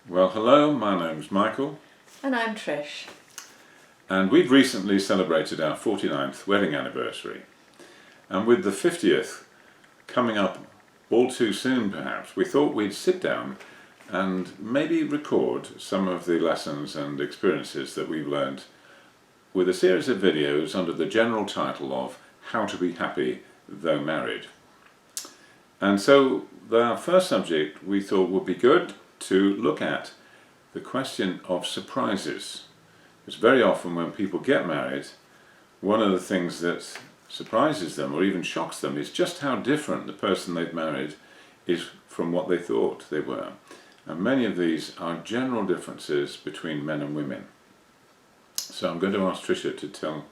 Well, hello, my name's Michael, And I'm Trish. and we've recently celebrated our 49th wedding anniversary. And with the 50th coming up all too soon, perhaps, we thought we'd sit down and maybe record some of the lessons and experiences that we've learned with a series of videos under the general title of How to Be Happy Though Married. And so, our first subject we thought would be good to look at the question of surprises. Because very often when people get married, one of the things that surprises them or even shocks them is just how different the person they've married is from what they thought they were. And many of these are general differences between men and women. So I'm going to ask Tricia to tell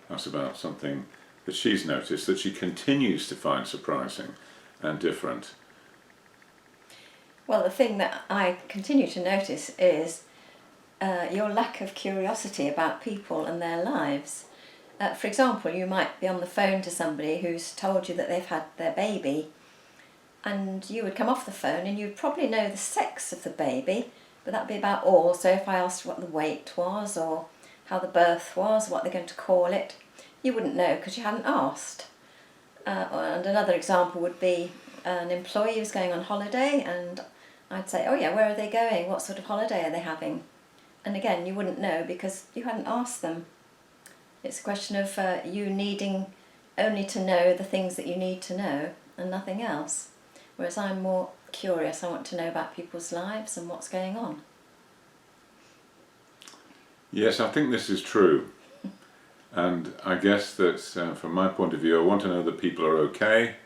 us about something that she's noticed that she continues to find surprising and different. Well, the thing that I continue to notice is your lack of curiosity about people and their lives. For example, you might be on the phone to somebody who's told you that they've had their baby, and you would come off the phone and you'd probably know the sex of the baby, but that'd be about all. So if I asked what the weight was or how the birth was, what they're going to call it, you wouldn't know because you hadn't asked. And another example would be an employee who's going on holiday, and I'd say, oh yeah, where are they going? What sort of holiday are they having? And again, you wouldn't know because you hadn't asked them. It's a question of you needing only to know the things that you need to know and nothing else. Whereas I'm more curious, I want to know about people's lives and what's going on. Yes, I think this is true. And I guess that from my point of view, I want to know that people are okay,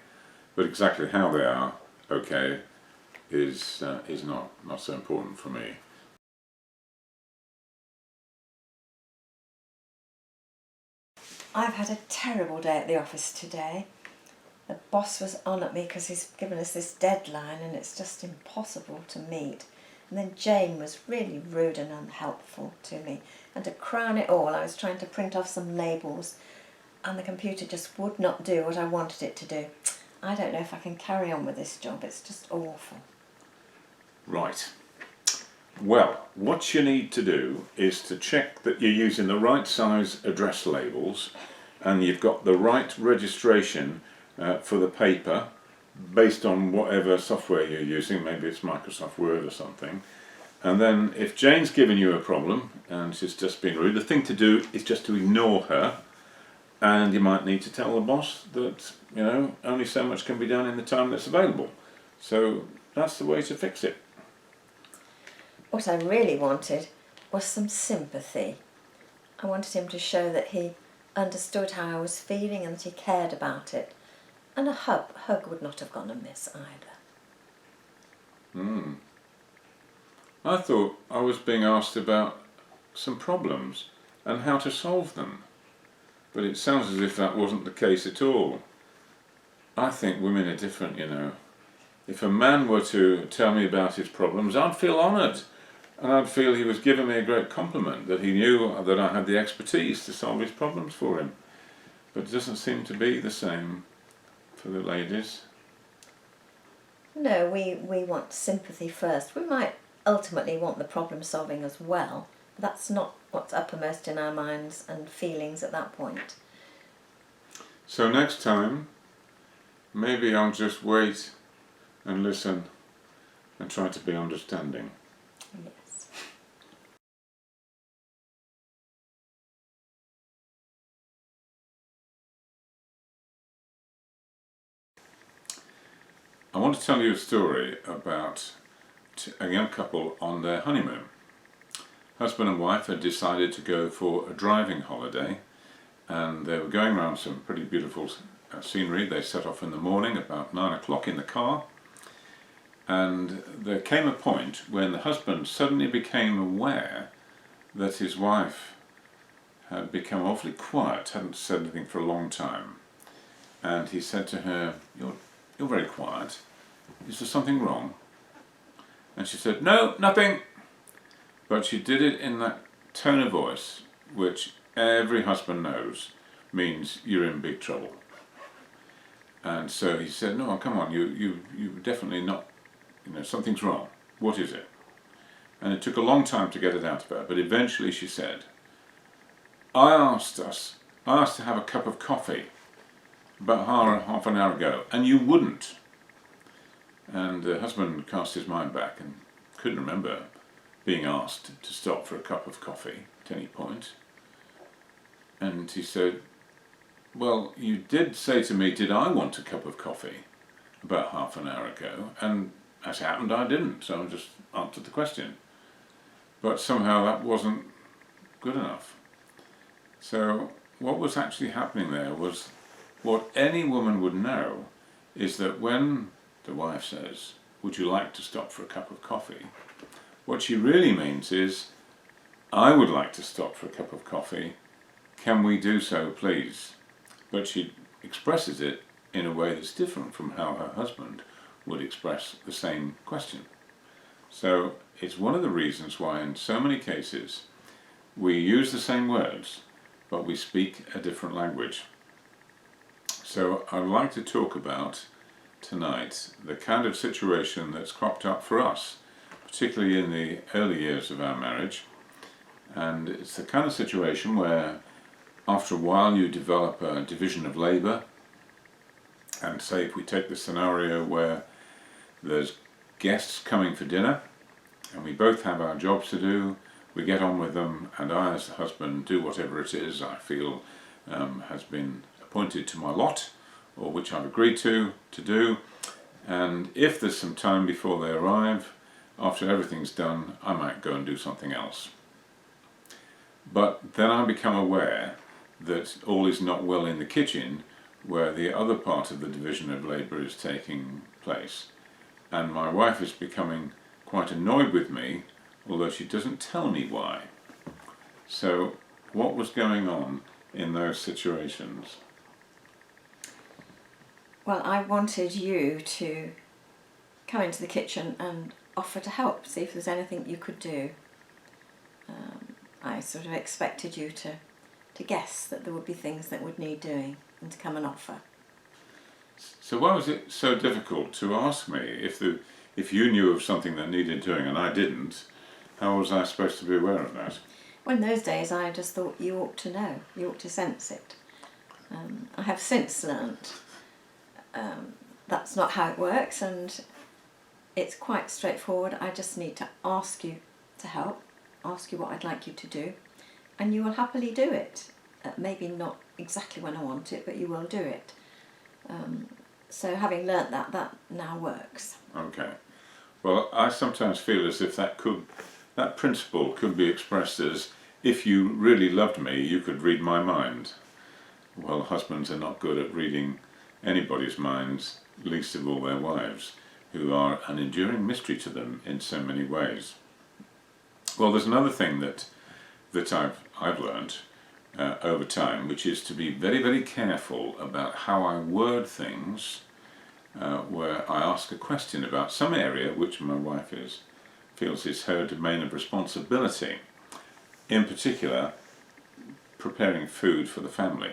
but exactly how they are okay is not so important for me. I've had a terrible day at the office today. The boss was on at me because he's given us this deadline and it's just impossible to meet. And then Jane was really rude and unhelpful to me. And to crown it all, I was trying to print off some labels and the computer just would not do what I wanted it to do. I don't know if I can carry on with this job, it's just awful. Right. Well, what you need to do is to check that you're using the right size address labels and you've got the right registration for the paper based on whatever software you're using. Maybe it's Microsoft Word or something. And then if Jane's given you a problem and she's just been rude, the thing to do is just to ignore her, and you might need to tell the boss that, you know, only so much can be done in the time that's available. So that's the way to fix it. What I really wanted was some sympathy. I wanted him to show that he understood how I was feeling and that he cared about it. And a hug would not have gone amiss either. I thought I was being asked about some problems and how to solve them. But it sounds as if that wasn't the case at all. I think women are different, you know. If a man were to tell me about his problems, I'd feel honoured. And I'd feel he was giving me a great compliment, that he knew that I had the expertise to solve his problems for him. But it doesn't seem to be the same for the ladies. No, we want sympathy first. We might ultimately want the problem solving as well, but that's not what's uppermost in our minds and feelings at that point. So next time, maybe I'll just wait and listen and try to be understanding. Yes. I want to tell you a story about a young couple on their honeymoon. Husband and wife had decided to go for a driving holiday, and they were going around some pretty beautiful scenery. They set off in the morning about 9 o'clock in the car, and there came a point when the husband suddenly became aware that his wife had become awfully quiet, hadn't said anything for a long time. And he said to her, You're very quiet. Is there something wrong? And she said, No, nothing. But she did it in that tone of voice which every husband knows means you're in big trouble. And so he said, No, come on, you definitely not, you know, something's wrong. What is it? And it took a long time to get it out of her, but eventually she said, I asked to have a cup of coffee about half an hour ago, and you wouldn't. And the husband cast his mind back and couldn't remember being asked to stop for a cup of coffee at any point. And he said, well, you did say to me, did I want a cup of coffee about half an hour ago? And as it happened, I didn't, so I just answered the question. But somehow that wasn't good enough. So what was actually happening there was what any woman would know is that when the wife says, would you like to stop for a cup of coffee? What she really means is, I would like to stop for a cup of coffee. Can we do so, please? But she expresses it in a way that's different from how her husband would express the same question. So it's one of the reasons why in so many cases we use the same words, but we speak a different language. So I'd like to talk about tonight the kind of situation that's cropped up for us, particularly in the early years of our marriage. And it's the kind of situation where after a while you develop a division of labour, and say if we take the scenario where there's guests coming for dinner and we both have our jobs to do, we get on with them, and I as the husband do whatever it is I feel has been appointed to my lot, or which I've agreed to do, and if there's some time before they arrive, after everything's done, I might go and do something else. But then I become aware that all is not well in the kitchen where the other part of the division of labour is taking place, and my wife is becoming quite annoyed with me, although she doesn't tell me why. So what was going on in those situations? Well, I wanted you to come into the kitchen and offer to help, see if there's anything you could do. I sort of expected you to guess that there would be things that would need doing and to come and offer. So why was it so difficult to ask me if you knew of something that needed doing and I didn't? How was I supposed to be aware of that? Well, in those days I just thought you ought to know, you ought to sense it. I have since learnt that's not how it works, and it's quite straightforward. I just need to ask you to help, ask you what I'd like you to do, and you will happily do it. Maybe not exactly when I want it, but you will do it. So having learnt that now works. Okay. Well, I sometimes feel as if that principle could be expressed as, if you really loved me, you could read my mind. Well, husbands are not good at reading anybody's minds, least of all their wives, who are an enduring mystery to them in so many ways. Well, there's another thing that I've learnt over time, which is to be very, very careful about how I word things where I ask a question about some area which my wife feels is her domain of responsibility. In particular, preparing food for the family.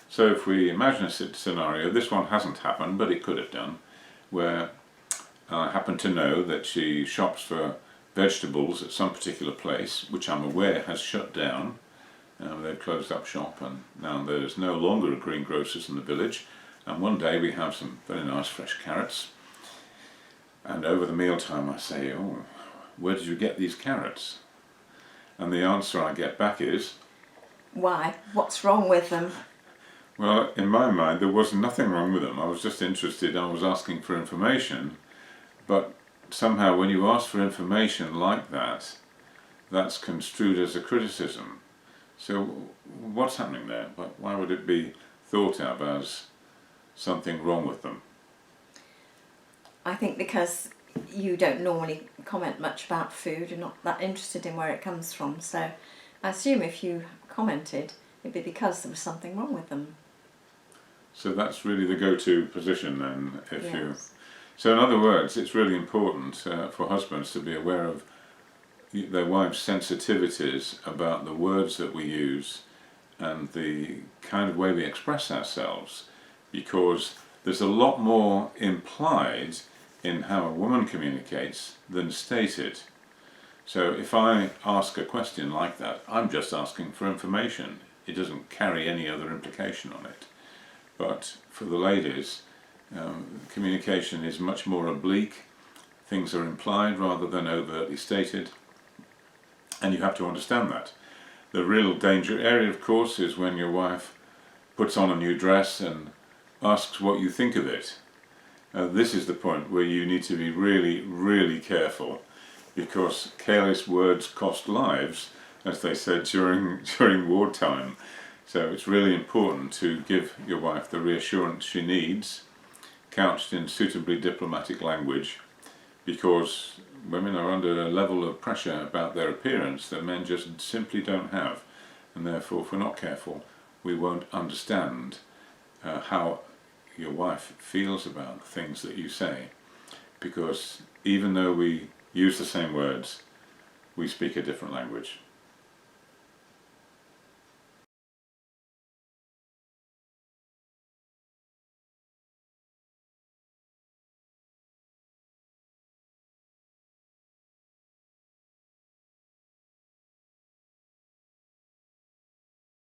So if we imagine a scenario, this one hasn't happened, but it could have done, where I happen to know that she shops for vegetables at some particular place, which I'm aware has shut down. They've closed up shop, and now there's no longer a greengrocers in the village. And one day we have some very nice fresh carrots, and over the mealtime I say, oh, where did you get these carrots? And the answer I get back is, why? What's wrong with them? well, in my mind there was nothing wrong with them. I was just interested, I was asking for information, but somehow when you ask for information like that, that's construed as a criticism. So what's happening there? Why would it be thought of as something wrong with them? I think because you don't normally comment much about food, you're not that interested in where it comes from, so I assume if you commented it'd be because there was something wrong with them. So that's really the go-to position then, if Yes. you... So in other words, it's really important for husbands to be aware of their wives' sensitivities about the words that we use and the kind of way we express ourselves, because there's a lot more implied in how a woman communicates than stated. So if I ask a question like that, I'm just asking for information. It doesn't carry any other implication on it. But for the ladies, communication is much more oblique. Things are implied rather than overtly stated, and you have to understand that. The real danger area, of course, is when your wife puts on a new dress and asks what you think of it. This is the point where you need to be really, really careful, because careless words cost lives, as they said during wartime. So it's really important to give your wife the reassurance she needs, couched in suitably diplomatic language, because women are under a level of pressure about their appearance that men just simply don't have, and therefore if we're not careful we won't understand how your wife feels about the things that you say, because even though we use the same words, we speak a different language.